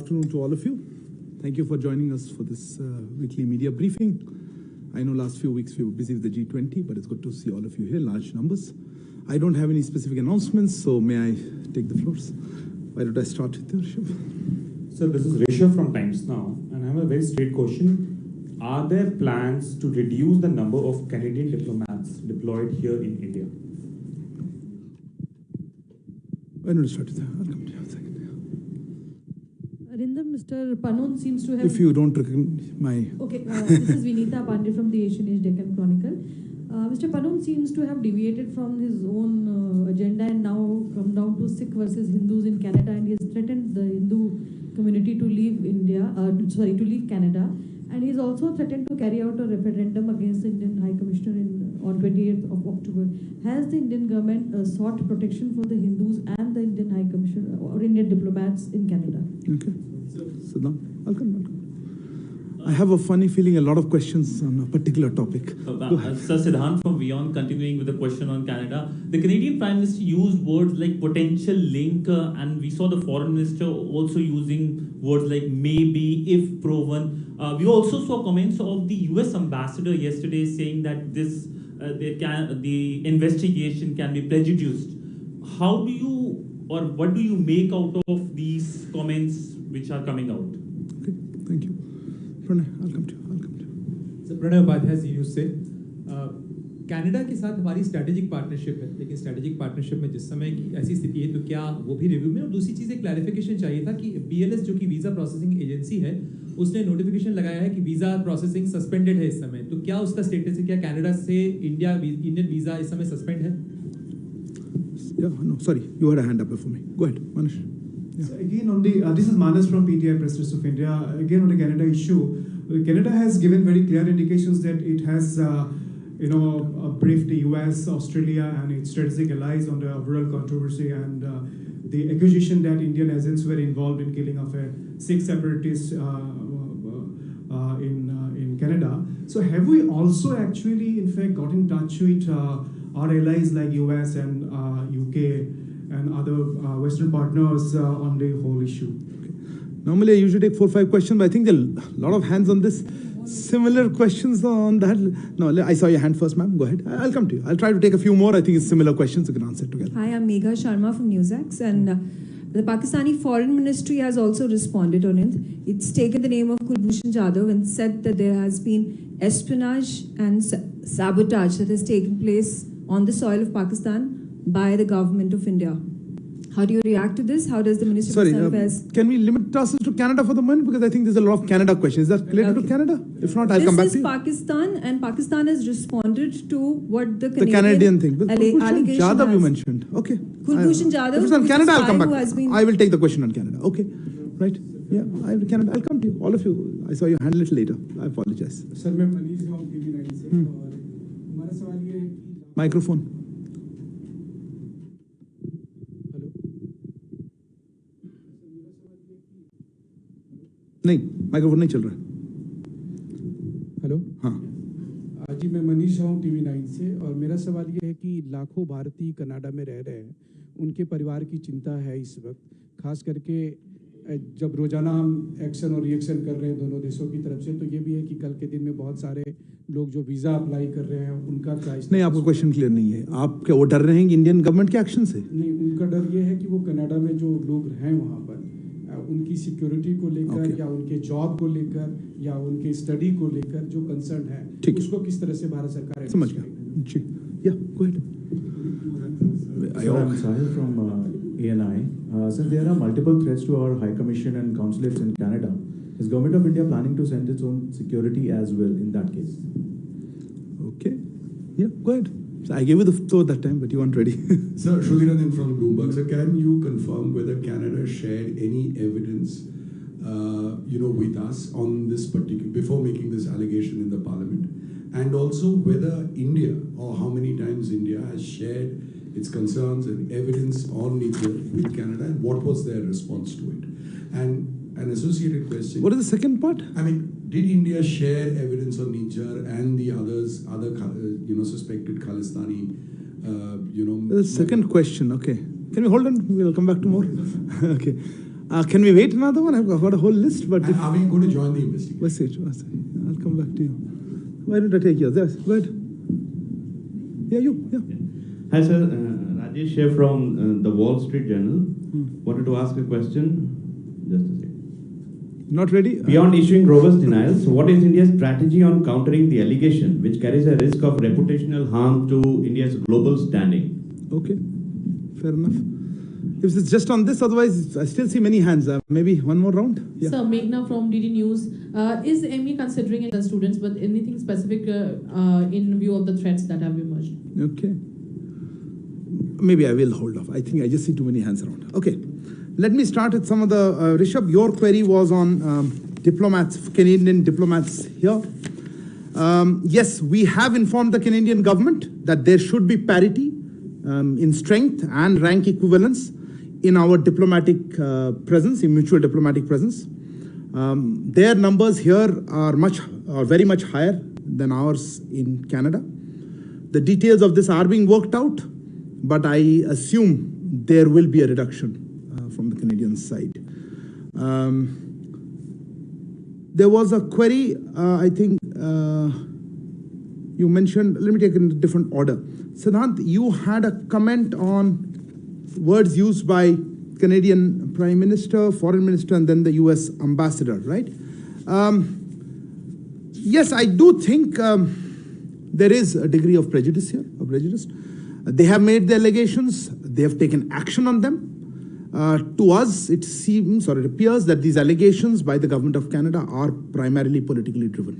afternoon to all of you. Thank you for joining us for this weekly media briefing. I know last few weeks we were busy with the G20, but it's good to see all of you here, large numbers. I don't have any specific announcements, so may I take the floors? Why don't I start with you, Rishabh? Sir, this is Rishabh from Times Now, and I have a very straight question. Are there plans to reduce the number of Canadian diplomats deployed here in India? Why don't I start with that? I'll come to you in a second. Arindam, Mr. Panon seems to have... If you don't recognize my... Okay, this is Vinita Pandey from the Asian Age Deccan Chronicle. Mr. Panon seems to have deviated from his own agenda and now come down to Sikh versus Hindus in Canada, and he has threatened the Hindu community to leave to leave Canada. And he's also threatened to carry out a referendum against the Indian High Commissioner on 28th of October. Has the Indian government sought protection for the Hindus and the Indian High Commissioner or Indian diplomats in Canada? Okay. Sit down. Welcome. I have a funny feeling a lot of questions on a particular topic. Sir Siddhant from Beyond, continuing with the question on Canada. The Canadian Prime Minister used words like potential link, and we saw the Foreign Minister also using words like maybe, if proven. We also saw comments of the US Ambassador yesterday saying that the investigation can be prejudiced. How do you, or what do you make out of these comments which are coming out? Okay, thank you. Pranay, I'll come to you. So Pranay Upadhyay जी से Canada के साथ हमारी strategic partnership है, लेकिन strategic partnership में जिस समय की ऐसी स्थिति है तो क्या वो भी रिव्यू में, और दूसरी चीज़ एक क्लैरिफिकेशन चाहिए था कि BLS जो कि वीज़ा प्रोसेसिंग एजेंसी है उसने नोटिफिकेशन लगाया है कि वीज़ा प्रोसेसिंग सस्पेंडेड है इस समय, तो क्या उसका स्टेटस है? क्या कनाडा से इंडियन वीज़ा इस समय सस्पेंड है? Yeah, no, sorry, you had a hand up before me. Go ahead, Manish. Yeah. So again, on the this is Manas from PTI Press Trust of India. Again, on the Canada issue, Canada has given very clear indications that it has, briefed the US, Australia, and its strategic allies on the overall controversy and the accusation that Indian agents were involved in killing of a Sikh separatist in Canada. So have we also actually, in fact, got in touch with our allies like US and UK and other Western partners on the whole issue? Okay. Normally, I usually take 4 or 5 questions, but I think there are a lot of hands on this. Similar questions on that. No, I saw your hand first, ma'am. Go ahead. I'll come to you. I'll try to take a few more. I think it's similar questions. You can answer it together. Hi, I'm Megha Sharma from NewsX, and the Pakistani Foreign Ministry has also responded on it. It's taken the name of Kulbhushan Jadhav and said that there has been espionage and sabotage that has taken place on the soil of Pakistan by the government of India. How do you react to this? How does the Ministry of External Affairs... Can we limit ourselves to Canada for the moment? Because I think there's a lot of Canada questions. Is that related to Canada? If not, I'll come back to you. This is Pakistan, and Pakistan has responded to what the Canadian thing. Kulbhushan Jadhav you mentioned. Okay. Kulbhushan Jadhav, if it's on Canada, I'll come back. I will take the question on Canada. Okay. Right. Yeah, Canada. I'll come to you. All of you. I saw your hand a little later. I apologize. Sir, मैं मनीष हूँ TV9 से और हमारा सवाल ये है कि Microphone. नहीं, माइक्रोफोन नहीं चल रहा है. हेलो. हाँ. जी मैं मनीष हूँ TV9 से और मेरा सवाल ये है कि लाखों भारतीय कनाडा में रह रहे हैं, उनके परिवार की चिंता है इस वक्त, खास करके जब रोजाना हम एक्शन और रिएक्शन कर रहे हैं दोनों देशों की तरफ से, तो ये भी है कि कल के दिन में बहुत सारे लोग जो वीज़ा अप्लाई कर रहे हैं उनका क्या... नहीं, आपका क्वेश्चन क्लियर नहीं है. आप क्या वो डर रहे हैं कि इंडियन गवर्नमेंट के एक्शन से? नहीं, उनका डर ये है कि वो कनाडा में जो लोग हैं वहाँ पर उनकी सिक्योरिटी को लेकर या उनके जॉब को लेकर या उनके स्टडी को लेकर जो कंसर्न है, उसको किस तरह से भारत सरकार... समझ गया. जी. Yeah, go ahead. I'm Sahil from ANI. Since there are multiple threats to our High Commission and consulates in Canada, is Government of India planning to send its own security as well in that case? Okay. Yeah, go ahead. So I gave you the floor that time, but you weren't ready. Sir, Shrutinathan from Bloomberg. So can you confirm whether Canada shared any evidence, with us on this particular, before making this allegation in the Parliament? And also whether India, or how many times India has shared its concerns and evidence on nuclear with Canada, and what was their response to it? And an associated question. What is the second part? I mean, did India share evidence on Niger and the other suspected Khalistani, The second question, okay. Can we hold on? We'll come back to more. Okay. Can we wait another one? I've got a whole list, but... And are we going to join the investigation? Wait, I'll come back to you. Why don't I take yours? Yes, go ahead. Yeah, you. Yeah. Hi, sir. Rajesh here from the Wall Street Journal. Wanted to ask a question. Just a second. Not ready? Beyond issuing robust denials, what is India's strategy on countering the allegation, which carries a risk of reputational harm to India's global standing? Okay, fair enough. If it's just on this, otherwise I still see many hands. Maybe one more round? Yeah. Sir, Meghna from DD News. Is ME considering it as students, but anything specific in view of the threats that have emerged? Okay. Maybe I will hold off. I think I just see too many hands around. Okay. Let me start with some of the... Rishabh, your query was on diplomats, Canadian diplomats here. Yes, we have informed the Canadian government that there should be parity in strength and rank equivalence in our diplomatic presence, in mutual diplomatic presence. Their numbers here are very much higher than ours in Canada. The details of this are being worked out, but I assume there will be a reduction from the Canadian side. There was a query, I think you mentioned, let me take it in a different order. Siddhant, you had a comment on words used by Canadian Prime Minister, Foreign Minister, and then the US Ambassador, right? Yes, I do think there is a degree of prejudice here, They have made the allegations, they have taken action on them. To us, it seems, or it appears that these allegations by the government of Canada are primarily politically driven.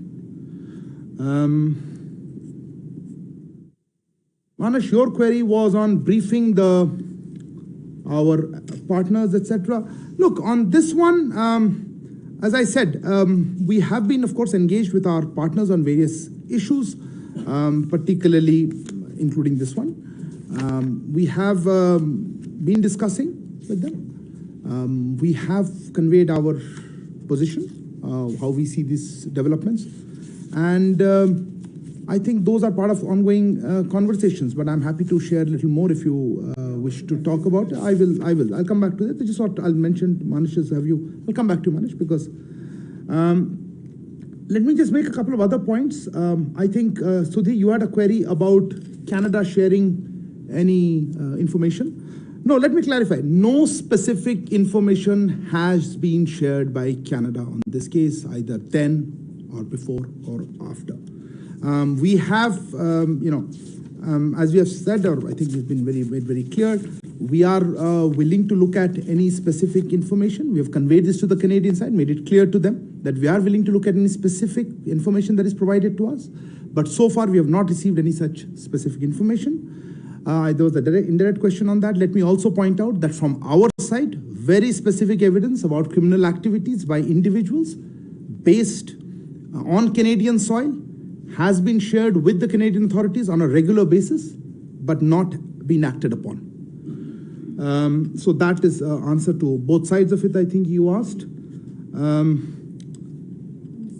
Manesh, your query was on briefing our partners, etc. Look, on this one, as I said, we have been, of course, engaged with our partners on various issues, particularly including this one. We have been discussing with them. We have conveyed our position, how we see these developments. And I think those are part of ongoing conversations, but I'm happy to share a little more if you wish to talk about it. I will. I'll come back to that. I just thought I'll mention Manish's I'll come back to Manish because let me just make a couple of other points. I think, Sudhi, you had a query about Canada sharing any information. No, let me clarify. No specific information has been shared by Canada on this case, either then or before or after. We have, as we have said, or I think we've been very clear, we are willing to look at any specific information. We have conveyed this to the Canadian side, made it clear to them that we are willing to look at any specific information that is provided to us. But so far, we have not received any such specific information. There was a indirect question on that. Let me also point out that from our side, very specific evidence about criminal activities by individuals based on Canadian soil has been shared with the Canadian authorities on a regular basis, but not been acted upon. So that is answer to both sides of it, I think you asked.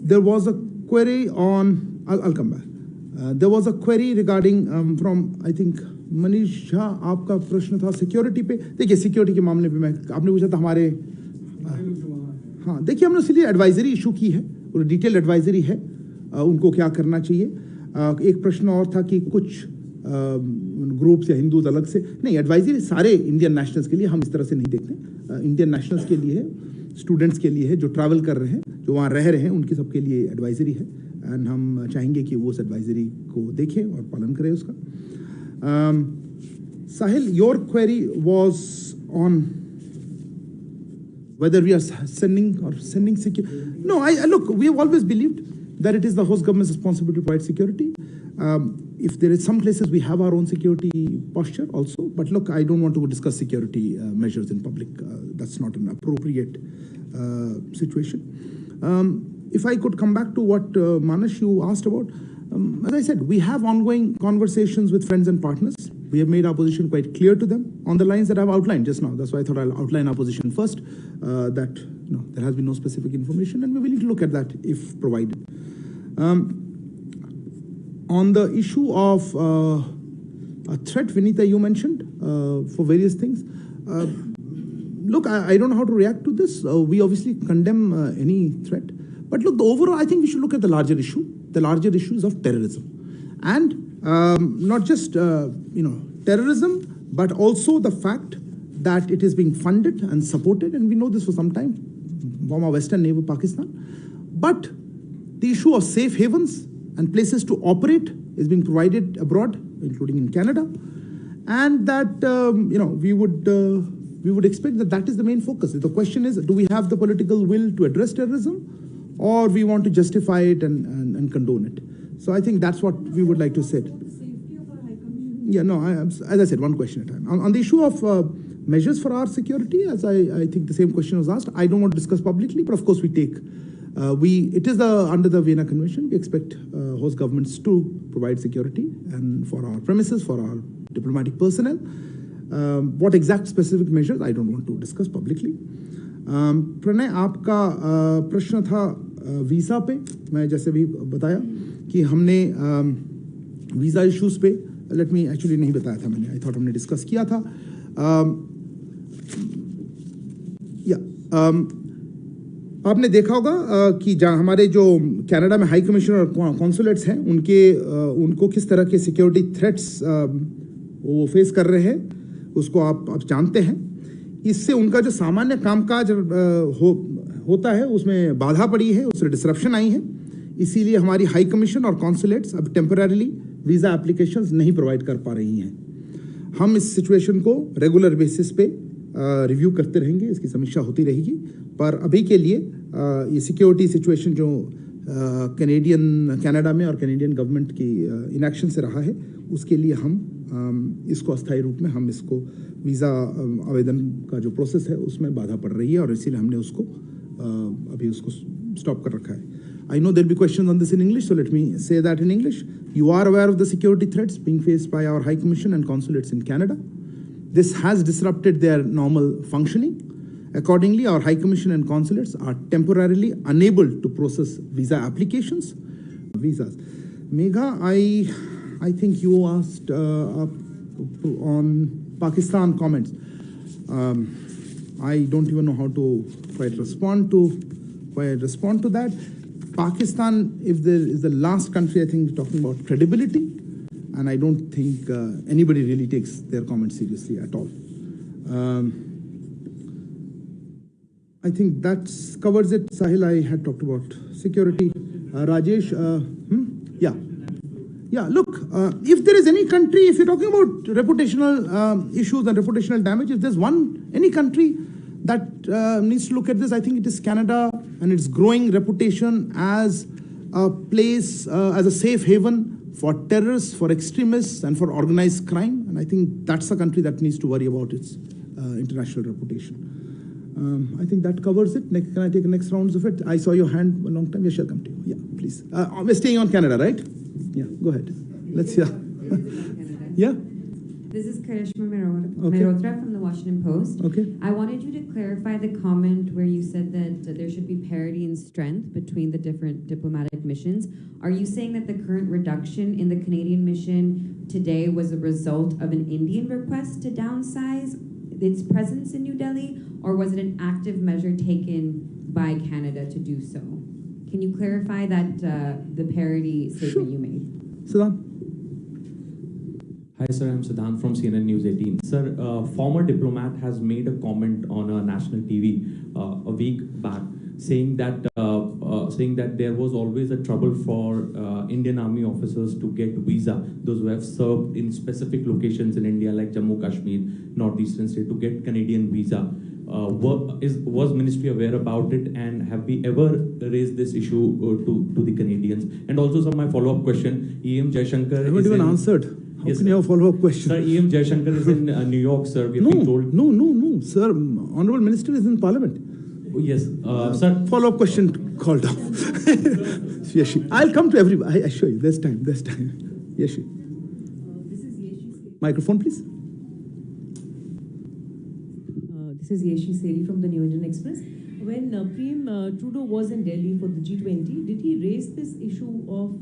There was a query on, I'll come back. There was a query regarding from, I think, Manish Jha, आपका प्रश्न था security पे. देखिए security के मामले पे आपने पूछा था हमारे हाँ देखिए हमने इसलिए एडवाइजरी इशू की है और डिटेल एडवाइजरी है उनको क्या करना चाहिए. एक प्रश्न और था कि कुछ ग्रुप्स या हिंदूज अलग से नहीं. एडवाइजरी सारे इंडियन नेशनल्स के लिए हम इस तरह से नहीं देखते. इंडियन नेशनल्स के लिए है, स्टूडेंट्स के लिए है, जो ट्रैवल कर रहे हैं, जो वहाँ रह रहे हैं, उनके सबके लिए एडवाइजरी है. एंड हम चाहेंगे कि वो उस एडवाइजरी को देखें और पालन करें उसका. Sahil, your query was on whether we are sending security. No, look, we have always believed that it is the host government's responsibility to provide security. If there is some places we have our own security posture also, but look, I don't want to discuss security measures in public. That's not an appropriate situation. If I could come back to what Manesh, you asked about. As I said, we have ongoing conversations with friends and partners. We have made our position quite clear to them on the lines that I've outlined just now. That's why I thought I'll outline our position first, that there has been no specific information and we're willing to look at that if provided. On the issue of a threat, Vinita, you mentioned for various things. Look, I don't know how to react to this. We obviously condemn any threat. But look, the overall, I think we should look at the larger issue. The larger issue is of terrorism. And not just, terrorism, but also the fact that it is being funded and supported. And we know this for some time from our western neighbor, Pakistan. But the issue of safe havens and places to operate is being provided abroad, including in Canada. And that, we would expect that that is the main focus. The question is, do we have the political will to address terrorism, or we want to justify it and condone it? So I think that's what we would like to say. Yeah, no, as I said, one question at a time. On the issue of measures for our security, as I think the same question was asked, I don't want to discuss publicly, but of course we take. It is under the Vienna Convention. We expect host governments to provide security and for our premises, for our diplomatic personnel. What exact specific measures, I don't want to discuss publicly. Pranay, आपका प्रश्न था visa पे. मैं जैसे भी बताया कि हमने वीज़ा इश्यूज पे, लेट मी एक्चुअली नहीं बताया था मैंने, आई थॉट हमने डिस्कस किया था. आपने देखा होगा कि जहाँ हमारे जो कनाडा में हाई कमिश्नर और कॉन्सुलेट्स हैं, उनको किस तरह के सिक्योरिटी थ्रेट्स वो फेस कर रहे हैं, उसको आप जानते हैं. इससे उनका जो सामान्य कामकाज होता है उसमें बाधा पड़ी है, उससे डिसरप्शन आई है. इसीलिए हमारी हाई कमीशन और कॉन्सुलेट्स अब टेम्पररीली वीज़ा एप्लीकेशंस नहीं प्रोवाइड कर पा रही हैं. हम इस सिचुएशन को रेगुलर बेसिस पे रिव्यू करते रहेंगे, इसकी समीक्षा होती रहेगी. पर अभी के लिए ये सिक्योरिटी सिचुएशन जो कनाडा में और कैनेडियन गवर्नमेंट की इनएक्शन से रहा है, उसके लिए हम इसको अस्थायी रूप में हम इसको वीज़ा आवेदन का जो प्रोसेस है उसमें बाधा पड़ रही है, और इसीलिए हमने उसको अभी उसको स्टॉप कर रखा है. I know there'll be questions on this in English, so let me say that in English. You are aware of the security threats being faced by our High Commission and consulates in Canada. This has disrupted their normal functioning. Accordingly, our High Commission and consulates are temporarily unable to process visa applications. Visas. Megha, I think you asked on Pakistan comments. I don't even know how to quite respond to that. Pakistan, if there is the last country, I think, talking about credibility, and I don't think anybody really takes their comments seriously at all. I think that covers it. Sahil, I had talked about security. Rajesh, yeah. Look, if there is any country, if you're talking about reputational issues and reputational damage, if there's any country that needs to look at this, I think it is Canada and its growing reputation as a place, as a safe haven for terrorists, for extremists, and for organized crime. And I think that's a country that needs to worry about its international reputation. I think that covers it. Can I take the next rounds of it? I saw your hand a long time. Yes, I'll come to you. Yeah, please. We're staying on Canada, right? Yeah, go ahead. Let's hear. Yeah? This is Karishma Mehrotra from the Washington Post. Okay. I wanted you to clarify the comment where you said that there should be parity in strength between the different diplomatic missions. Are you saying that the current reduction in the Canadian mission today was a result of an Indian request to downsize its presence in New Delhi, or was it an active measure taken by Canada to do so? Can you clarify that the parity statement you made? Siddhan. Hi, sir. I'm Siddhant from CNN News 18. Sir, former diplomat has made a comment on national TV a week back, saying that there was always a trouble for Indian Army officers to get visa, those who have served in specific locations in India like Jammu Kashmir, northeastern state, to get Canadian visa. Was Ministry aware about it, and have we ever raised this issue to the Canadians? And also, sir, my follow-up question, E.M. Jaishankar... I haven't even answered. How can you have a follow-up question? Sir, E.M. Jaishankar is in New York, sir. We have been told... No, sir. Honorable Minister is in Parliament. Yes, sir. Follow-up question called off. Yeshi. I'll come to everybody. I assure you, there's time. Yeshi. This is Yeshi. Microphone, please. This is Yeshi Seri from the New Indian Express. When Prem Trudeau was in Delhi for the G20, did he raise this issue of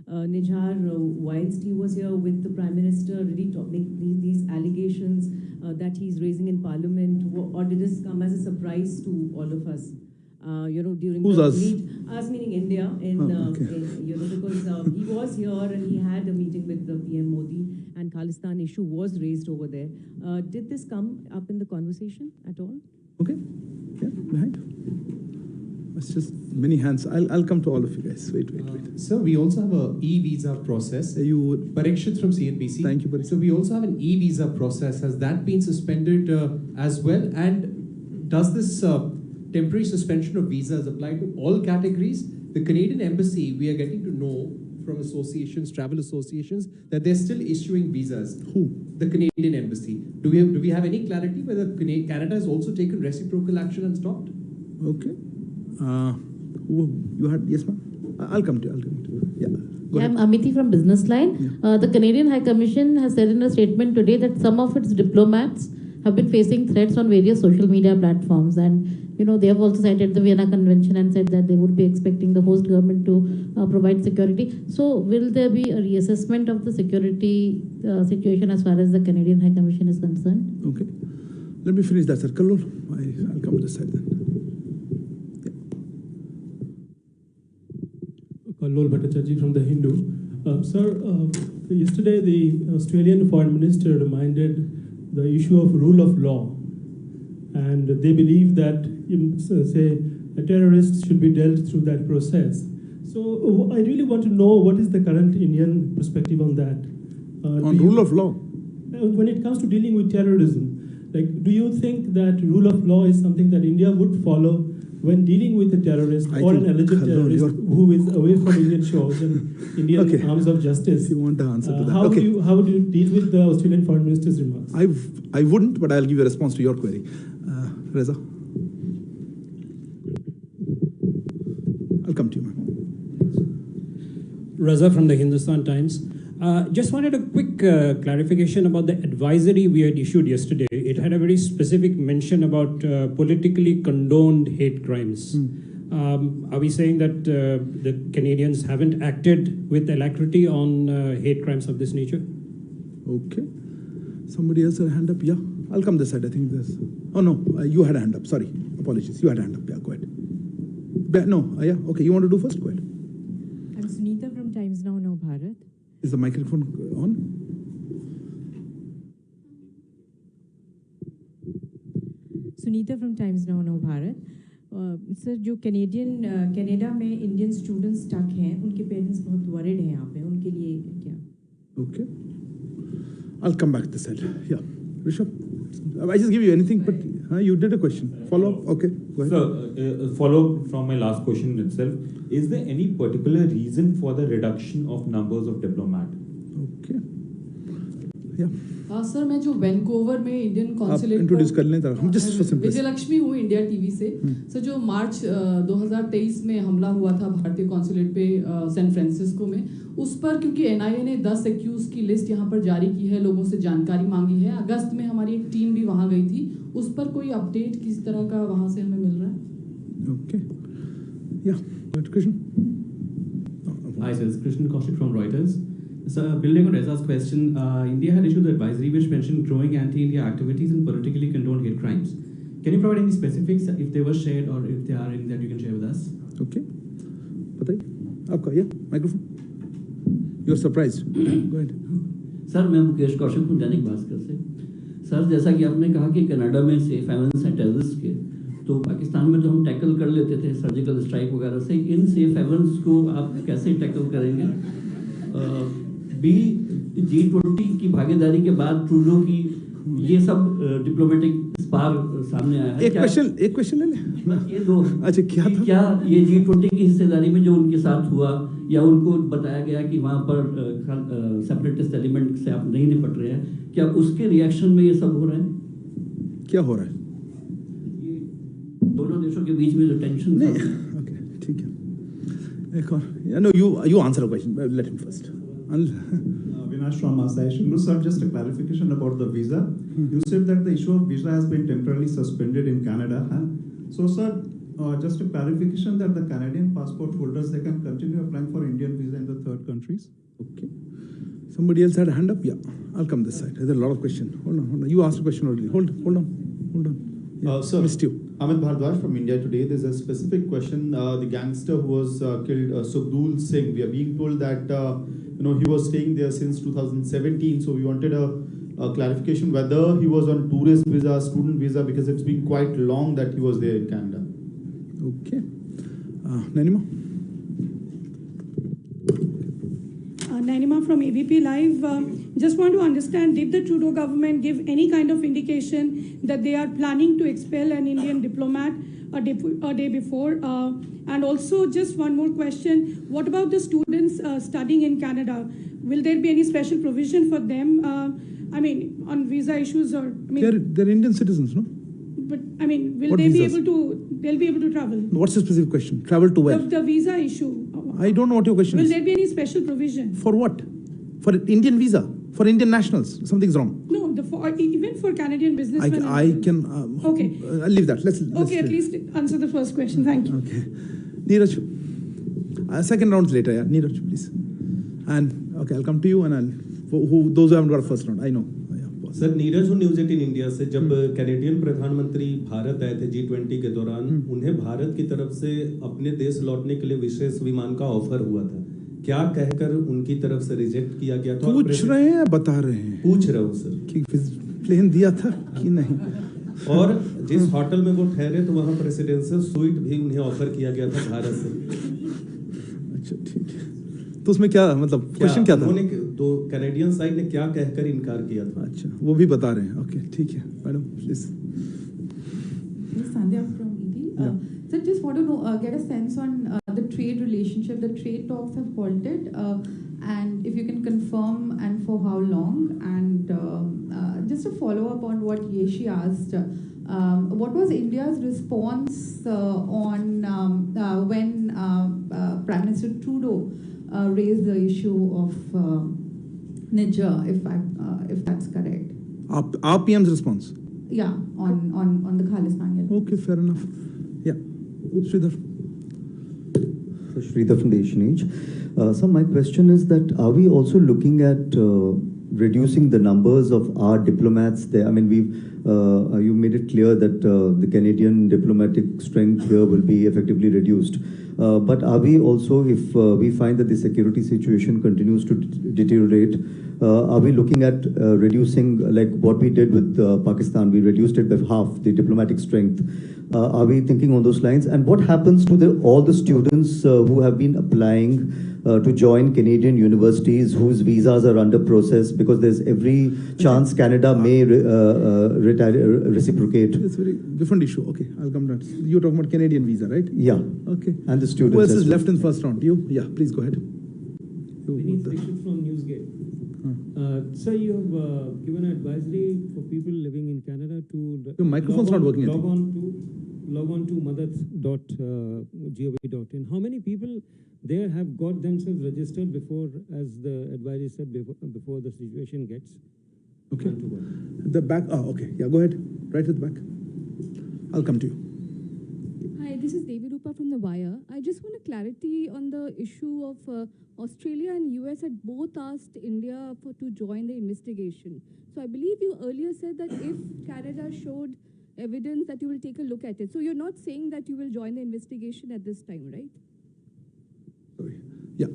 Nijar whilst he was here with the Prime Minister? Did he make these allegations that he's raising in Parliament, or did this come as a surprise to all of us? During Who's the us? us meaning India, because he was here and he had a meeting with the PM Modi, and Khalistan issue was raised over there. Did this come up in the conversation at all? Okay. Yeah, behind. It's just many hands. I'll come to all of you guys. Wait. Sir, we also have a e-visa process. You would. Parikshit from CNBC. Thank you, Parikshit. So we also have an e-visa process. Has that been suspended as well? And does this temporary suspension of visas apply to all categories? The Canadian Embassy, we are getting to know from associations, travel associations, that they're still issuing visas. Who? The Canadian Embassy. Do we have any clarity whether Canada has also taken reciprocal action and stopped? Okay. You had, yes ma'am? I'll come to you. Yeah. Go ahead. I'm Amity from Business Line. The Canadian High Commission has said in a statement today that some of its diplomats have been facing threats on various social media platforms, and they have also cited the Vienna Convention and said that they would be expecting the host government to provide security. So will there be a reassessment of the security situation as far as the Canadian High Commission is concerned? Okay. Let me finish that, sir. Kallol, I'll come to this side then. Kallol Bhattacharjee from The Hindu. Sir, yesterday the Australian Foreign Minister reminded the issue of rule of law, and they believe that, say, a terrorist should be dealt through that process. So I really want to know what is the current Indian perspective on that. On rule of law? When it comes to dealing with terrorism, do you think that rule of law is something that India would follow when dealing with a terrorist or an alleged terrorist who is away from Indian shores and Indian arms of justice? You want the answer to that? How would you deal with the Australian Foreign Minister's remarks? I wouldn't, but I'll give you a response to your query. Reza? I'll come to you, ma'am. Reza from the Hindustan Times. Just wanted a quick clarification about the advisory we had issued yesterday. It had a very specific mention about politically condoned hate crimes. Are we saying that the Canadians haven't acted with alacrity on hate crimes of this nature? Okay. Somebody else had a hand up? Yeah. I'll come this side. I think this. Oh, no. You had a hand up. Sorry. Apologies. You had a hand up. Yeah, go ahead. No. Yeah. Okay. You want to do first? Go ahead. I'm Sunita from Times Now Bharat. Is the microphone on? Sunita from Times Now Bharat. Sir जो Canada में Indian students stuck हैं, उनके parents बहुत worried हैं यहाँ पे, उनके लिए क्या? Okay. I'll come back to this side. Yeah. Rishabh, I just give you anything, but you did a question. Follow up? Okay. Go ahead. So, follow up from my last question itself. Is there any particular reason for the reduction of numbers of diplomats? Okay. Yeah. Sir मैं जो Vancouver में Indian consulate introduce कर लें हम just Vijayalakshmi हूँ India TV से। Sir जो मार्च 2023 में हमला हुआ था भारतीय कॉन्सुलेट पे सैन फ्रांसिस्को में, उस पर क्योंकि एनआईए ने 10 एक्यूज की लिस्ट यहाँ पर जारी की है, लोगों से जानकारी मांगी है, अगस्त में हमारी एक टीम भी वहाँ गई थी, उस पर कोई अपडेट किस तरह का वहाँ से हमें मिल रहा है? ओके या Krishna. Hi, sir. It's Krishnan Kaushik from Reuters. So, building on Reza's question, India had issued the advisory which mentioned growing anti-India activities and politically condoned hate crimes. Can you provide any specifics if they were shared or if they are any that you can share with us? Okay. बताइए आपका या microphone. You're surprised. Go ahead. Sir मैं मुकेश कौशिक हूँ दैनिक भास्कर से। Sir जैसा कि आपने कहा कि कनाडा में सेफ हेवन्स हैं टेररिस्ट के, तो पाकिस्तान में तो हम टैकल कर लेते थे सर्जिकल स्ट्राइक वगैरह से, इन सेफ हेवन्स को आप कैसे टैकल करेंगे? G20 की भागीदारी के बाद ट्रूडो की ये सब डिप्लोमेटिक स्पार सामने आया है। एक क्वेश्चन ले ले। ये दो अच्छा क्या ये G20 की हिस्सेदारी में जो उनके साथ हुआ, या उनको बताया गया कि वहाँ पर सेपरेटिस्ट एलिमेंट से आप नहीं निपट रहे हैं, क्या उसके रिएक्शन में ये सब हो रहा है? क्या हो रहा है? दोनों देशों के बीच में जो टेंशन नहीं, ओके ठीक है। एक और no you answer a question, let him first. Vinash from Asayish. No, sir, just a clarification about the visa. You said that the issue of visa has been temporarily suspended in Canada. Huh? So, sir, just a clarification that the Canadian passport holders, they can continue applying for Indian visa in the third countries. Okay. Somebody else had a hand up? Yeah, I'll come this side. There's a lot of questions. Hold on. You asked a question already. Hold on. Yeah, Sir, missed you. Amit Bhardwaj from India Today. There's a specific question. The gangster who was killed, Sukhdev Singh, we are being told that he was staying there since 2017. So we wanted a clarification whether he was on tourist visa, student visa, because it's been quite long that he was there in Canada. Okay. Nanima? Nanima from ABP Live. Just want to understand, did the Trudeau government give any kind of indication that they are planning to expel an Indian diplomat a day before? And also, just one more question. What about the students studying in Canada? Will there be any special provision for them? On visa issues or... They're Indian citizens, no? But, will What they be visas? they'll be able to travel? What's the specific question? Travel to where? The visa issue. I don't know what your question Will is. there be any special provision? For what? For Indian visa? For Indian nationals? Something's wrong. No, even for Canadian businessmen. I can... okay. I'll leave that. Let's Okay, at least answer the first question. Thank you. Okay. Neeraj. Second round's later, yeah. Neeraj, please. And, okay, I'll come to you and those who haven't got a first round, I know. Sir Neeraj हूँ news 18 India से। जब Canadian प्रधानमंत्री भारत आए थे G20 के दौरान, उन्हें भारत की तरफ से अपने देश लौटने के लिए विशेष विमान का ऑफर हुआ था। क्या कहकर उनकी तरफ से रिजेक्ट किया गया था? पूछ रहे हैं, बता रहे हैं। पूछ रहा हूँ सर कि प्लेन दिया था कि नहीं। और जिस होटल में वो ठहरे तो वहाँ प्रेसिडेंशियल स्वीट भी उन्हें ऑफर किया गया था भारत से। अच्छा, ठीक है। तो उसमें क्या मतलब क्वेश्चन क्या था? उन्होंने दो कैनेडियन साइड ने क्या कहकर इनकार किया था? अच्छा, वो भी बता रहे हैं। ओके, ठीक है madam please. Sandhya from ED. So just want to know, get a sense on the trade relationship. The trade talks have halted, and if you can confirm and for how long. And just to follow up on what Yeshi asked, what was India's response on when Prime Minister Trudeau raised the issue of Niger, if that's correct? Our PM's response? Yeah, on the Khalistan. Okay, fair enough. Yeah, Sridhar. So Sridhar from the Asian Age. So my question is that are we also looking at reducing the numbers of our diplomats there? I mean, you made it clear that the Canadian diplomatic strength here will be effectively reduced. But are we also, if we find that the security situation continues to deteriorate, are we looking at reducing, like what we did with Pakistan? We reduced it by half, the diplomatic strength. Are we thinking on those lines? And what happens to all the students who have been applying to join Canadian universities whose visas are under process, because there's every chance Canada may reciprocate? It's a very different issue. Okay, I'll come to that. You're talking about Canadian visa, right? Yeah. Okay. And the students. Who else is left in the first round? You? Yeah, please go ahead. Vineet Dixit from Newsgate. Sir, you have given an advisory for people living in Canada to your microphone's not working. Log on to madat.gov.in. How many people there have got themselves registered before, as the advisory said, before the situation gets? Okay. The back. Oh, okay. Yeah, go ahead. Right at the back. I'll come to you. Hi, this is Devi Rupa from The Wire. I just want a clarity on the issue of Australia and US had both asked India to join the investigation. So I believe you earlier said that if Canada showed evidence that you will take a look at it. So you're not saying that you will join the investigation at this time, right? Sorry. Yeah.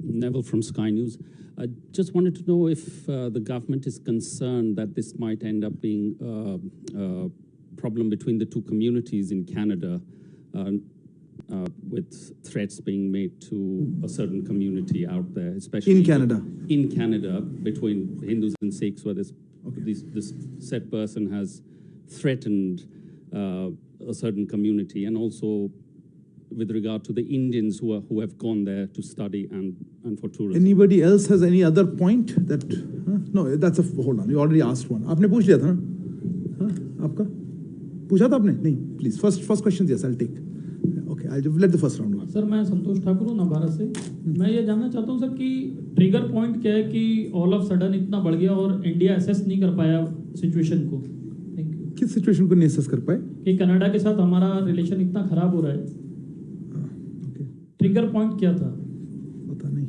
Neville from Sky News. I just wanted to know if the government is concerned that this might end up being a problem between the two communities in Canada, with threats being made to a certain community out there, especially in Canada. In Canada, between Hindus and Sikhs, where this said person has threatened a certain community, and also with regard to the Indians who have gone there to study and for tourism. Anybody else has any other point that? No, that's a hold on. You already asked one. आपने पूछ लिया था ना? आपका पूछा था आपने? नहीं. Please, first question. Yes, I'll take. Okay, I'll let the first round. Sir मैं संतोष ठाकुर हूँ नवारा से। मैं ये जानना चाहता हूँ सर कि ट्रिगर पॉइंट क्या है कि ऑल ऑफ सडन इतना बढ़ गया और इंडिया असेस नहीं कर पाया सिचुएशन को। Thank you. किस सिचुएशन को नहीं असेस कर पाए? कि कनाडा के साथ हमारा रिलेशन इतना खराब हो रहा है, ट्रिगर पॉइंट क्या था? पता नहीं.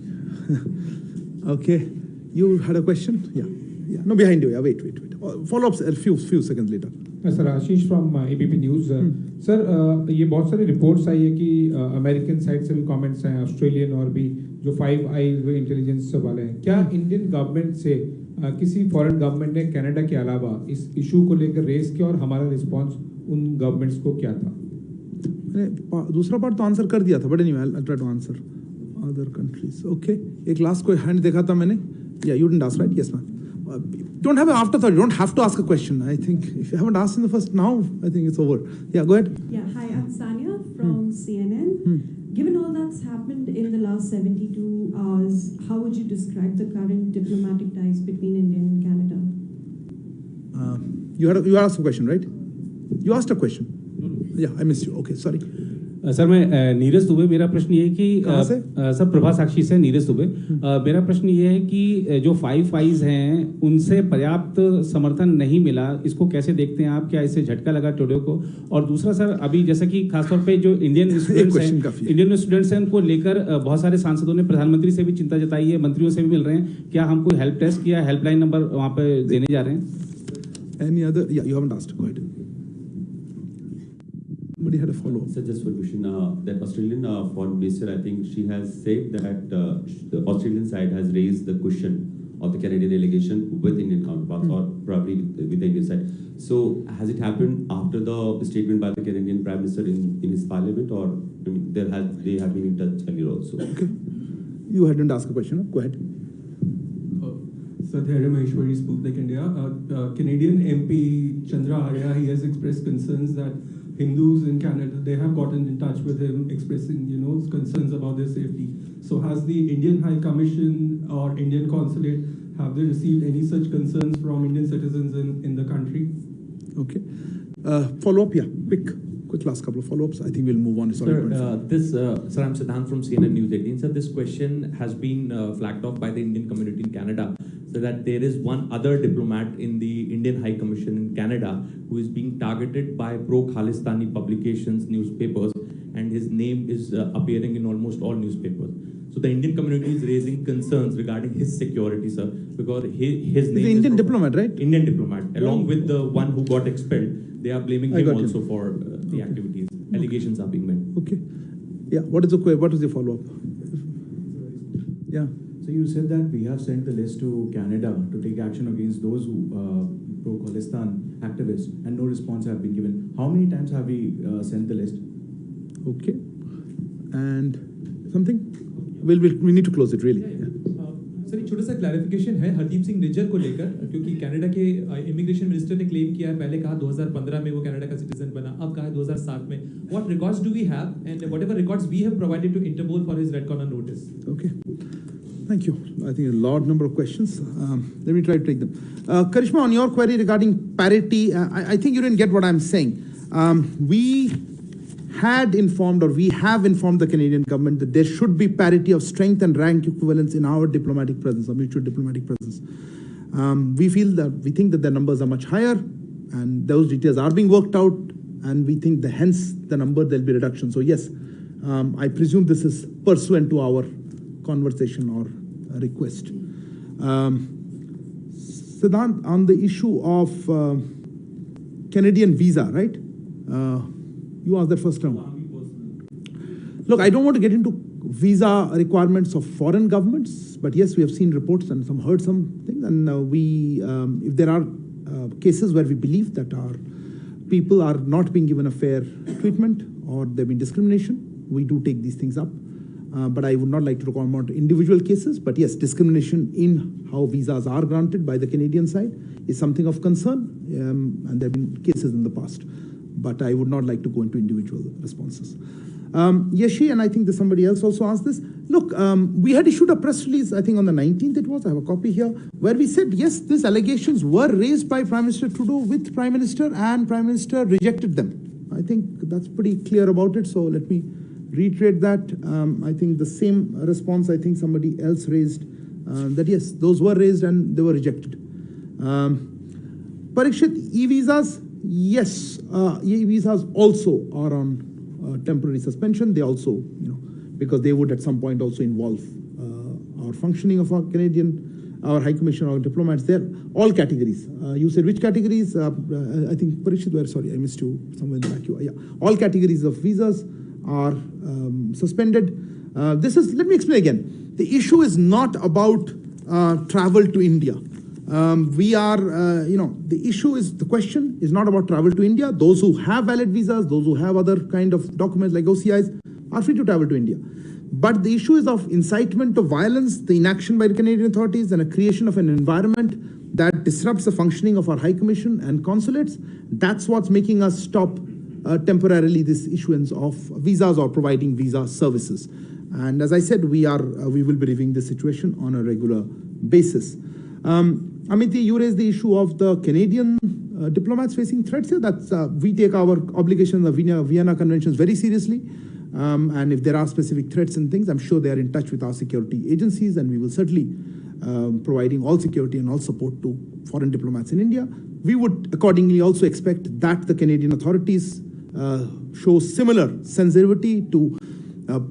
Okay, you had a question? Yeah. No, behind you. Yeah, wait. Follow-ups a few seconds later. Sir Ashish from ABP news. Sir ये बहुत सारी रिपोर्ट्स आई है कि अमेरिकन साइड से भी कमेंट्स हैं, ऑस्ट्रेलियन और भी जो 5 आईज इंटेलिजेंस वाले हैं. क्या इंडियन गवर्नमेंट से किसी फॉरेन गवर्नमेंट ने कनाडा के अलावा इस इशू को लेकर रेस किया और हमारा रिस्पांस उन गवर्नमेंट्स को क्या था? मैंने दूसरा पार्ट तो आंसर कर दिया था, but anyway I try to answer other countries. Okay, एक लास्ट कोई हैंड देखा था मैंने. Yeah you didn't ask, right? Yes ma'am. Don't have an afterthought. You don't have to ask a question. I think if you haven't asked in the first, now I think it's over. Yeah, go ahead. Yeah, hi, I'm Sanya from CNN. Given all that's happened in the last 72 hours, how would you describe the current diplomatic ties between India and Canada? You asked a question, right? You asked a question. Yeah, I missed you. Okay, sorry. Sir मैं नीरज दुबे. मेरा प्रश्न ये है कि sir Prabha साक्षी से नीरज दुबे. मेरा प्रश्न ये है कि जो 5 आईज हैं उनसे पर्याप्त समर्थन नहीं मिला, इसको कैसे देखते हैं आप? क्या इससे झटका लगा ट्रूडो को? और दूसरा सर, अभी जैसा कि खासतौर पे जो इंडियन स्टूडेंट्स हैं उनको लेकर बहुत सारे सांसदों ने प्रधानमंत्री से भी चिंता जताई है, मंत्रियों से भी मिल रहे हैं. क्या हम कोई हेल्प डेस्क या हेल्पलाइन नंबर वहाँ पे देने जा रहे हैं? Any other? Yeah, you haven't asked. Go ahead. Somebody had a follow-up. So just one question. That Australian foreign minister, I think she has said that the Australian side has raised the question of the Canadian delegation with Indian counterparts, or probably with the Indian side. So has it happened after the statement by the Canadian Prime Minister in his parliament, or I mean, they have been in touch earlier also? Okay. You hadn't asked a question. Go ahead. Satyara Maheshwari, Sputnik India. Canadian MP Chandra Arya, he has expressed concerns that Hindus in Canada, they have gotten in touch with him expressing, concerns about their safety. So has the Indian High Commission or Indian Consulate, have they received any such concerns from Indian citizens in the country? Okay. Follow-up, yeah. Quick last couple of follow-ups. I think we'll move on. Sir, sir, I'm Siddhant from CNN News 18. Sir, this question has been flagged off by the Indian community in Canada, so that there is one other diplomat in the Indian High Commission in Canada who is being targeted by pro-Khalistani publications, newspapers, and his name is appearing in almost all newspapers. So the Indian community is raising concerns regarding his security, sir, because his name is Indian diplomat, right? Indian diplomat, along with the one who got expelled. They are blaming him also for the activities. Allegations are being made. Okay. Yeah. What is the follow-up? Yeah. So you said that we have sent the list to Canada to take action against those who pro-Khalistan activists, and no response have been given. How many times have we sent the list? Okay. And something? We need to close it really. Sir एक छोटा सा clarification है हरदीप सिंह निज्जर को लेकर, क्योंकि Canada के immigration minister ने claim किया है, पहले कहा 2015 में वो कनाडा का सिटीजन बना, अब कहा 2007 में. What records do we have and whatever records we have provided to Interpol for his red corner notice? Okay. Thank you. I think a large number of questions. Let me try to take them. Karishma, on your query regarding parity, I think you didn't get what I'm saying. We had informed, or we have informed the Canadian government that there should be parity of strength and rank equivalence in our diplomatic presence, or mutual diplomatic presence. We think that the numbers are much higher, and those details are being worked out, and we think hence the number there'll be reduction. So yes, I presume this is pursuant to our conversation or request. Siddhant, on the issue of Canadian visa, right? You asked that first time. Look, I don't want to get into visa requirements of foreign governments, but yes, we have seen reports and heard some things, and if there are cases where we believe that our people are not being given a fair treatment or there been discrimination, we do take these things up. But I would not like to comment on individual cases. But yes, discrimination in how visas are granted by the Canadian side is something of concern, and there have been cases in the past. But I would not like to go into individual responses. Yeshi, and I think there's somebody else also asked this. Look, we had issued a press release, I think on the 19th it was, I have a copy here, where we said, yes, these allegations were raised by Prime Minister Trudeau with Prime Minister, and Prime Minister rejected them. I think that's pretty clear about it, so let me reiterate that. I think the same response, I think somebody else raised, that yes, those were raised and they were rejected. Parikshit, e-visas, Yes, visas also are on temporary suspension. They also, because they would at some point also involve our functioning of our High Commission, our diplomats. They're all categories. You said which categories? I think Parishit, sorry, I missed you somewhere in the back. Yeah, all categories of visas are suspended. Let me explain again. The issue is not about travel to India. The question is not about travel to India. Those who have valid visas, those who have other kind of documents like OCIs are free to travel to India. But the issue is of incitement to violence, the inaction by the Canadian authorities, and a creation of an environment that disrupts the functioning of our High Commission and consulates. That's what's making us stop temporarily this issuance of visas or providing visa services. And as I said, we will be reviewing the situation on a regular basis. Amity, you raised the issue of the Canadian diplomats facing threats here. We take our obligations, the Vienna Conventions, very seriously. And if there are specific threats and things, I'm sure they are in touch with our security agencies, and we will certainly providing all security and all support to foreign diplomats in India. We would accordingly also expect that the Canadian authorities show similar sensitivity to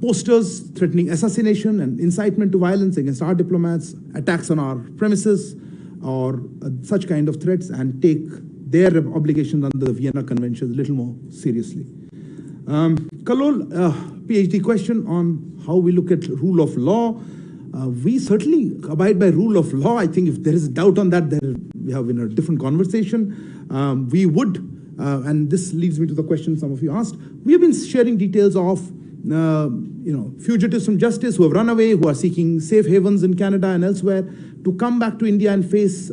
posters threatening assassination and incitement to violence against our diplomats, attacks on our premises, or such kind of threats, and take their obligations under the Vienna Convention a little more seriously. Kalol, PhD question on how we look at rule of law. We certainly abide by rule of law. I think if there is a doubt on that, then we have in a different conversation. We would, and this leads me to the question some of you asked, we have been sharing details of fugitives from justice who have run away, who are seeking safe havens in Canada and elsewhere, to come back to India and face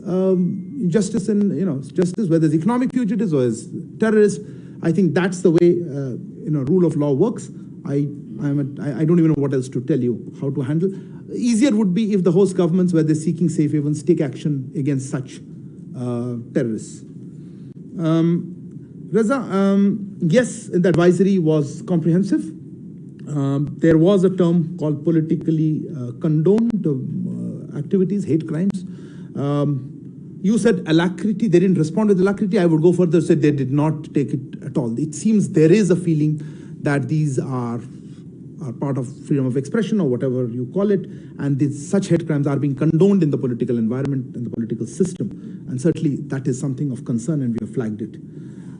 justice and justice, whether it's economic fugitives or as terrorists. I think that's the way rule of law works. I don't even know what else to tell you how to handle. Easier would be if the host governments, where they're seeking safe havens, take action against such terrorists. Reza, yes, the advisory was comprehensive. There was a term called politically condoned activities, hate crimes. You said alacrity. They didn't respond with alacrity. I would go further, said they did not take it at all. It seems there is a feeling that these are part of freedom of expression or whatever you call it, and such hate crimes are being condoned in the political environment and the political system. And certainly that is something of concern, and we have flagged it.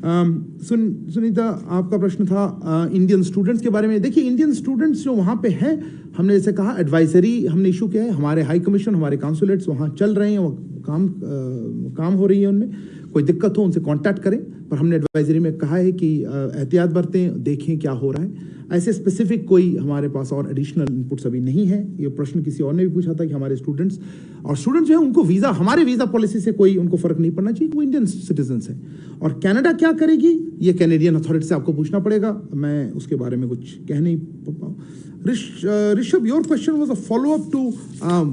Sunita, आपका प्रश्न था Indian students के बारे में. देखिए, Indian students जो वहाँ पे हैं, हमने जैसे कहा एडवाइजरी हमने इशू किया है. हमारे हाई कमीशन, हमारे काउंसुलेट्स वहाँ चल रहे हैं, वो काम हो रही है. उनमें कोई दिक्कत हो उनसे कांटेक्ट करें, पर हमने एडवाइजरी में कहा है कि एहतियात बरतें, देखें क्या हो रहा है. ऐसे स्पेसिफिक कोई हमारे पास और एडिशनल इनपुट्स अभी नहीं है. ये प्रश्न किसी और ने भी पूछा था कि हमारे स्टूडेंट्स जो है उनको वीज़ा, हमारे वीज़ा पॉलिसी से कोई उनको फ़र्क नहीं पड़ना चाहिए, वो इंडियन सिटीजन्स हैं. और कनाडा क्या करेगी, ये कैनेडियन अथॉरिटी से आपको पूछना पड़ेगा. मैं उसके बारे में कुछ कह नहीं पाऊँ. Rishabh, your question was a follow-up to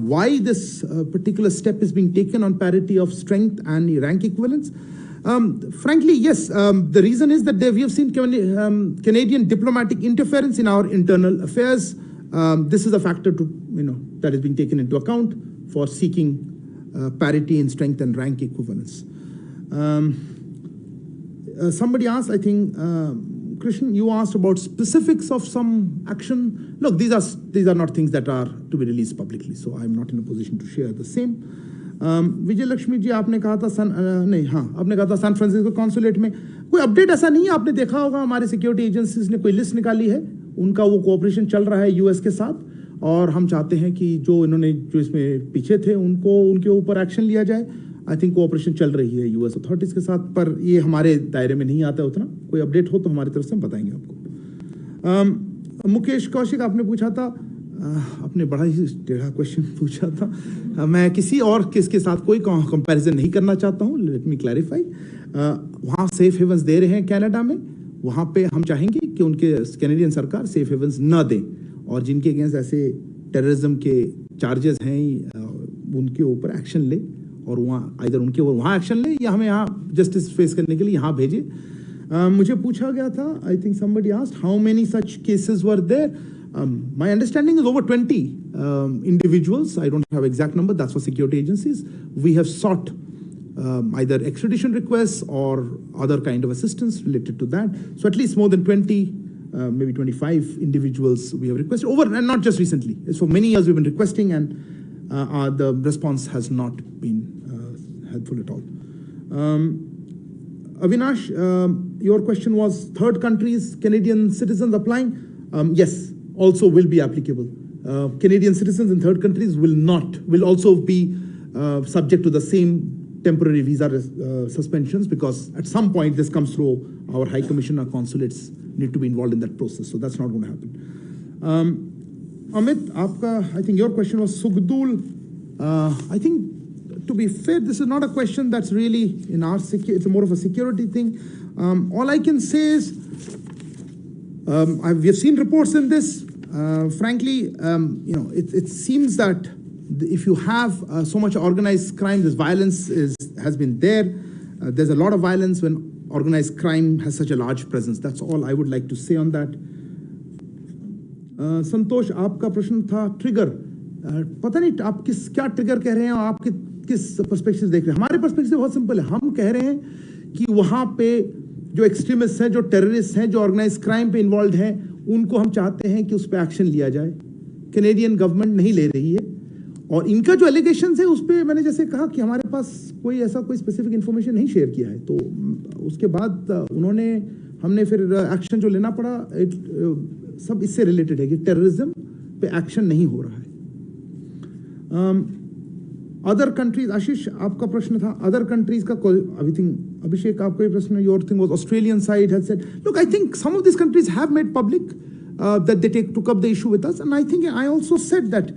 why this particular step is being taken on parity of strength and rank equivalence. Frankly, yes, the reason is that we have seen Canadian diplomatic interference in our internal affairs. This is a factor that is being taken into account for seeking parity in strength and rank equivalence. Somebody asked, I think, Krishnan, you asked about specifics of some action. Look, these are not things that are to be released publicly, so I'm not in a position to share the same. विजय लक्ष्मी जी, आपने कहा था आपने कहा था San Francisco consulate में कोई update ऐसा नहीं है. आपने देखा होगा हमारे सिक्योरिटी एजेंसीज ने कोई लिस्ट निकाली है, उनका वो कोऑपरेशन चल रहा है यूएस के साथ, और हम चाहते हैं कि जो इसमें पीछे थे उनके ऊपर एक्शन लिया जाए. आई थिंक कोऑपरेशन चल रही है यूएस अथॉरिटीज़ के साथ, पर ये हमारे दायरे में नहीं आता उतना. कोई अपडेट हो तो हमारी तरफ से हम बताएंगे आपको. मुकेश कौशिक, आपने पूछा था, आपने बड़ा ही टेढ़ा क्वेश्चन पूछा था. मैं किसी और केस के साथ कोई कंपैरिजन नहीं करना चाहता हूँ. Let me clarify. वहाँ सेफ हेवंस दे रहे हैं कनाडा में, वहाँ पे हम चाहेंगे कि उनके कैनेडियन सरकार सेफ हेवंस न दें, और जिनके अगेंस्ट ऐसे टेररिज्म के चार्जेस हैं उनके ऊपर एक्शन ले, और वहाँ आइदर उनके ऊपर वहाँ एक्शन ले या हमें यहाँ जस्टिस फेस करने के लिए यहाँ भेजे. मुझे पूछा गया था, I think somebody asked how many such cases were there. My understanding is over 20 individuals. I don't have exact number. That's for security agencies. We have sought either extradition requests or other kind of assistance related to that. So at least more than 20, maybe 25 individuals we have requested over, and not just recently. It's for many years we've been requesting, and the response has not been helpful at all. Avinash, your question was third countries, Canadian citizens applying. Yes, also will be applicable. Canadian citizens in third countries will also be subject to the same temporary visa suspensions, because at some point this comes through our High Commission, our consulates need to be involved in that process. So that's not going to happen. Amit, I think your question was Sugdul. I think, to be fair, this is not a question that's really in our security. It's more of a security thing. All I can say is, we have seen reports in this. Frankly, it seems that if you have so much organized crime, this violence has been there. There's a lot of violence when organized crime has such a large presence. That's all I would like to say on that. संतोष, आपका प्रश्न था trigger. पता नहीं आप क्या trigger कह रहे हैं, आप किस पर्सपेक्टिव देख रहे हैं. हमारे पर्सपेक्टिव बहुत सिंपल है. हम कह रहे हैं कि वहाँ पे जो एक्सट्रीमिस्ट हैं, जो टेररिस्ट हैं, जो ऑर्गेनाइज क्राइम पे इन्वॉल्व हैं, उनको हम चाहते हैं कि उस पर एक्शन लिया जाए. कैनेडियन गवर्नमेंट नहीं ले रही है, और इनका जो एलिगेशन है उस पर मैंने जैसे कहा कि हमारे पास कोई स्पेसिफिक इन्फॉर्मेशन नहीं शेयर किया है. तो उसके बाद हमने फिर एक्शन जो लेना पड़ा, सब इससे रिलेटेड है कि टेररिज्म पे एक्शन नहीं हो रहा है. अदर कंट्रीज, आशीष आपका प्रश्न था अदर कंट्रीज का. आई थिंक अभिषेक आपका ये प्रश्न, your thing was Australian side has said, look, I think some of this countries have made public that they took up the issue with us, and I think I also said that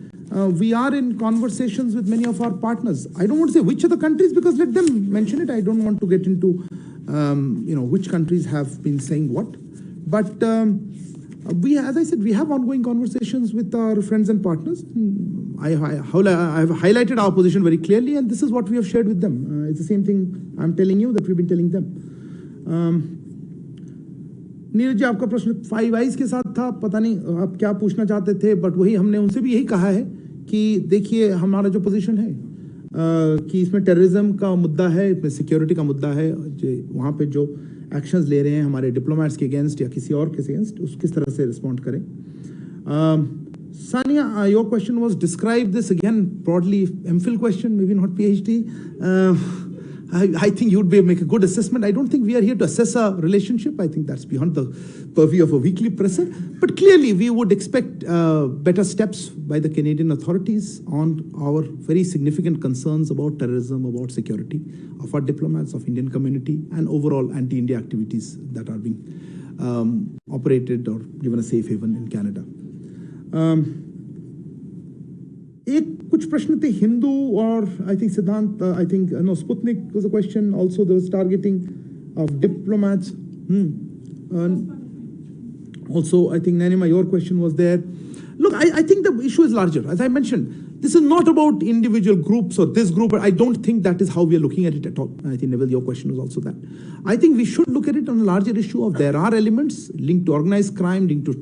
we are in conversations with many of our partners. I don't want to say which of the countries, because let them mention it. I don't want to get into which countries have been saying what, but we, as I said, we have ongoing conversations with our friends and partners. I have highlighted our position very clearly, and this is what we have shared with them. It's the same thing I'm telling you that we've been telling them. Neeraj ji, आपका प्रश्न 5 Eyes के साथ था. पता नहीं आप क्या पूछना चाहते थे, बट वही हमने उनसे भी यही कहा है कि देखिए हमारा जो पोजीशन है कि इसमें टेररिज्म का मुद्दा है, इसमें सिक्योरिटी का मुद्दा है, वहाँ पे जो एक्शंस ले रहे हैं हमारे डिप्लोमेट्स के अगेंस्ट या किसी और के अगेंस्ट, उस किस तरह से रिस्पॉन्ड करें. Sania, your question was describe this again broadly, MPhil question, maybe not PhD. I think you would make a good assessment. I don't think we are here to assess a relationship. I think that's beyond the purview of a weekly presser. But clearly, we would expect better steps by the Canadian authorities on our very significant concerns about terrorism, about security of our diplomats, of Indian community, and overall anti-India activities that are being operated or given a safe haven in Canada. कुछ प्रश्न थे हिंदू और I think Siddhant, I think no Sputnik was a question also. There was targeting of diplomats. Also, I think Nanima, your question was there. Look, I think the issue is larger. As I mentioned, this is not about individual groups or this group. I don't think that is how we are looking at it at all. I think, Neville, your question was also that. I think we should look at it on a larger issue of there are elements linked to organized crime, linked to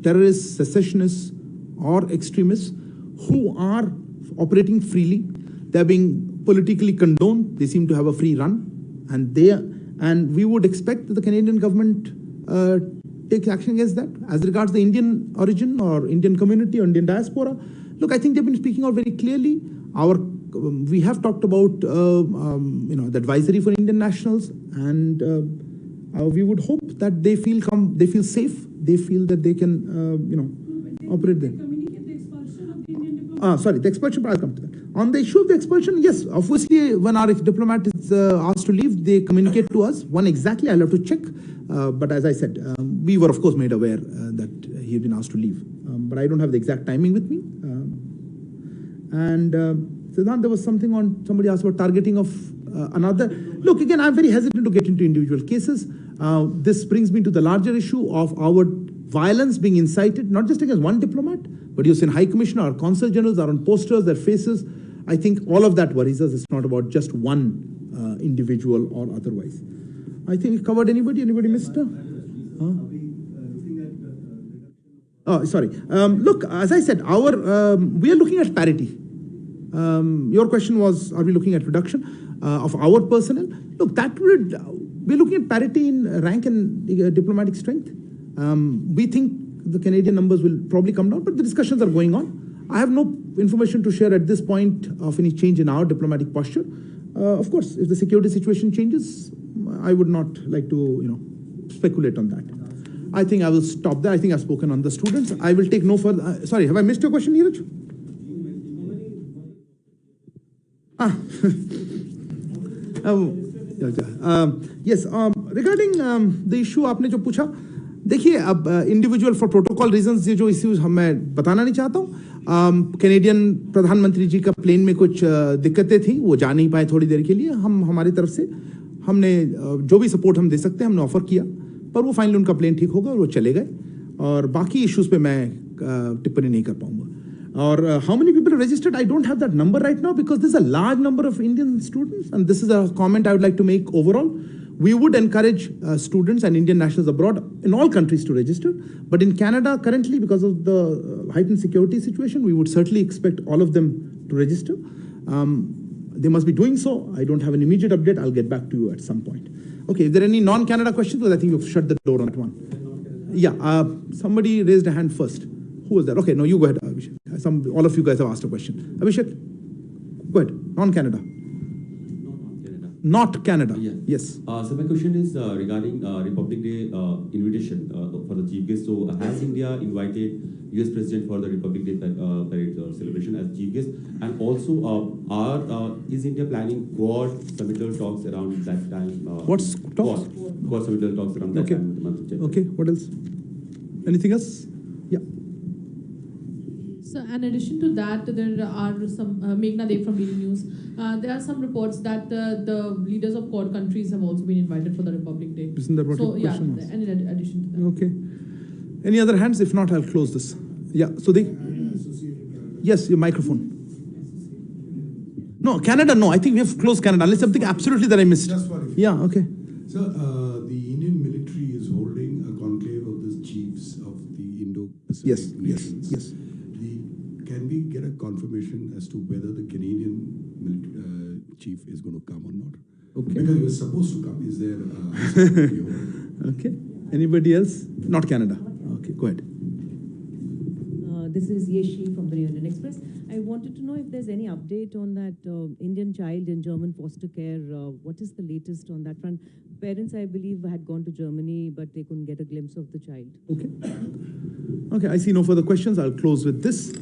terrorists, secessionists, or extremists who are operating freely. They're being politically condoned. They seem to have a free run, and we would expect that the Canadian government takes action against that. As regards the Indian origin or Indian community or Indian diaspora, look, I think they've been speaking out very clearly. We have talked about the advisory for Indian nationals, and we would hope that they feel safe. They feel that they can operate there. Sorry, the expulsion part, I'll come to that. On the issue of the expulsion, yes, obviously, when our diplomat is asked to leave, they communicate to us. When exactly, I'll have to check. But as I said, we were, of course, made aware that he had been asked to leave. But I don't have the exact timing with me. Siddhant, there was something on, somebody asked about targeting of another. Look, again, I'm very hesitant to get into individual cases. This brings me to the larger issue of our violence being incited, not just against one diplomat, but you've seen High Commissioner, our Consul Generals are on posters, their faces. I think all of that worries us. It's not about just one individual or otherwise. I think we covered anybody? Anybody missed? Oh, sorry. Look, as I said, we are looking at parity. Your question was, are we looking at reduction? of our personnel. Look, that would, we're looking at parity in rank and diplomatic strength. We think the Canadian numbers will probably come down, but the discussions are going on. I have no information to share at this point of any change in our diplomatic posture. Of course, if the security situation changes, I would not like to, speculate on that. I think I will stop there. I think I've spoken on the students. I will take no further. Sorry, have I missed your question, Neeraj? Yes, regarding the issue आपने जो पूछा, देखिए अब individual for protocol reasons ये जो issues मैं बताना नहीं चाहता हूँ. कैनेडियन प्रधानमंत्री जी का प्लेन में कुछ दिक्कतें थी, वो जा नहीं पाए थोड़ी देर के लिए. हम हमारी तरफ से हमने जो भी सपोर्ट हम दे सकते हैं हमने ऑफर किया, पर वो फाइनली उनका प्लेन ठीक होगा और वो चले गए. और बाकी इश्यूज पे मैं टिप्पणी नहीं कर पाऊंगा. Or how many people are registered? I don't have that number right now because there's a large number of Indian students, and this is a comment I would like to make overall. We would encourage students and Indian nationals abroad in all countries to register, but in Canada currently, because of the heightened security situation, we would certainly expect all of them to register. They must be doing so. I don't have an immediate update. I'll get back to you at some point. Okay, if there are any non-Canada questions, because I think you've shut the door on that one. Yeah, somebody raised a hand first. Who was that? Okay, no, you go ahead, Abhishek. All of you guys have asked a question. Abhishek, go ahead. Non-Canada. Not Canada. Yeah. Yes. So my question is regarding Republic Day invitation for the chief guest. So has India invited US President for the Republic Day parade celebration as chief guest? And also, is India planning Quad summit talks around that time? What's talks? Quad summit talks around that time in the month of January. Okay. What else? Anything else? Yeah. So, in addition to that, there are some, Meghna Dev from DD News, there are some reports that the leaders of Quad countries have also been invited for the Republic Day. Isn't that what your question was? And in addition to that. Okay. Any other hands? If not, I'll close this. Yeah, so yes, your microphone. No, Canada, no. I think we have closed Canada, unless something absolutely that I missed. Just for it. Yeah, okay. So, the Indian military is holding a conclave of the chiefs of the Indo-Pacific nations. Yes. Can we get a confirmation as to whether the Canadian chief is going to come or not? Okay. Because he was supposed to come. Is there okay. Anybody else? Not Canada. Okay, go ahead. This is Yeshi from the New Indian Express. I wanted to know if there's any update on that Indian child in German foster care. What is the latest on that front? Parents, I believe, had gone to Germany, but they couldn't get a glimpse of the child. Okay. Okay, I see no further questions. I'll close with this.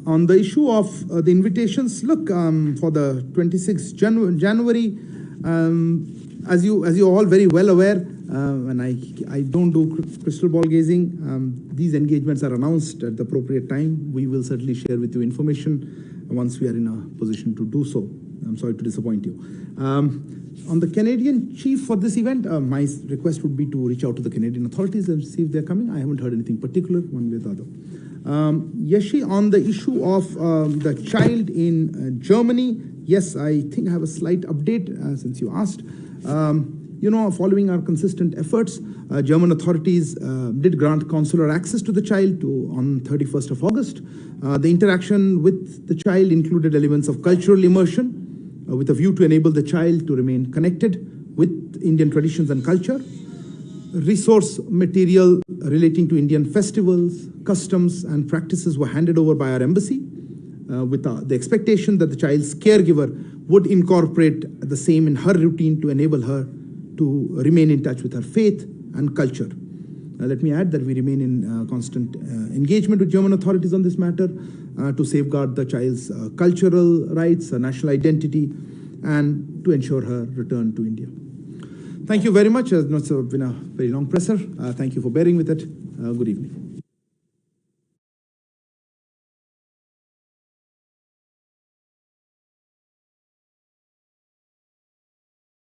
On the issue of the invitations, look, for the 26th January, as you all very well aware, and I don't do crystal ball gazing, these engagements are announced at the appropriate time. We will certainly share with you information once we are in a position to do so. I'm sorry to disappoint you. On the Canadian chief for this event, my request would be to reach out to the Canadian authorities and see if they're coming. I haven't heard anything particular, one way or the other. Yeshi, on the issue of the child in Germany, yes, I think I have a slight update since you asked. Following our consistent efforts, German authorities did grant consular access to the child on 31st of August. The interaction with the child included elements of cultural immersion, with a view to enable the child to remain connected with Indian traditions and culture. Resource material relating to Indian festivals, customs, and practices were handed over by our embassy, with the expectation that the child's caregiver would incorporate the same in her routine to enable her to remain in touch with her faith and culture. Let me add that we remain in constant engagement with German authorities on this matter to safeguard the child's cultural rights, her national identity, and to ensure her return to India. Thank you very much. It's been a very long presser. Thank you for bearing with it. Good evening.